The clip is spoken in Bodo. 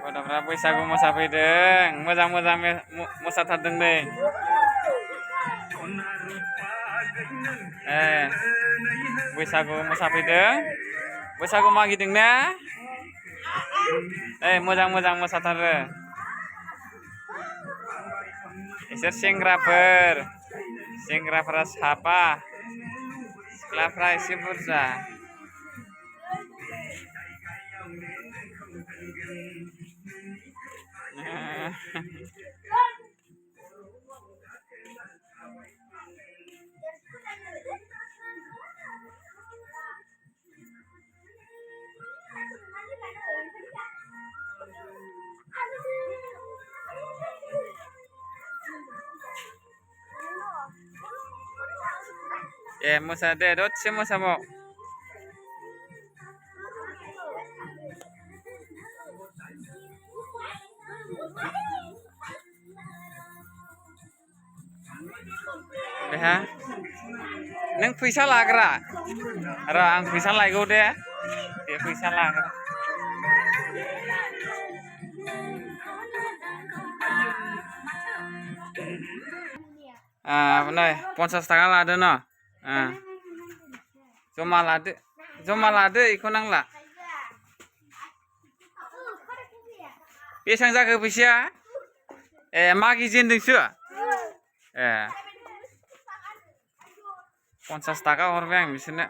गथ'फ्रा बैसागु मोसाफैदों मोजां मोसाथारदों नै बैसागु मोसाफैदों बैसागु मागिदों ना मोजां मोसाथारो इसोर सेंग्राफोरा साबा सिख्लाफ्रा एसे बुरजा मोसादो दसे मोसाबाव बेहा नों फैसा लाग्रा र' आं फैसा लायगौ दे फैसा लाग्रा नै 50 थाखा लादो न जमा लादो इखौ नांला बेसेबां जाखो फैसाया मागिजेनदोंसो 50 थाखा हरबाय आं बिसोरनो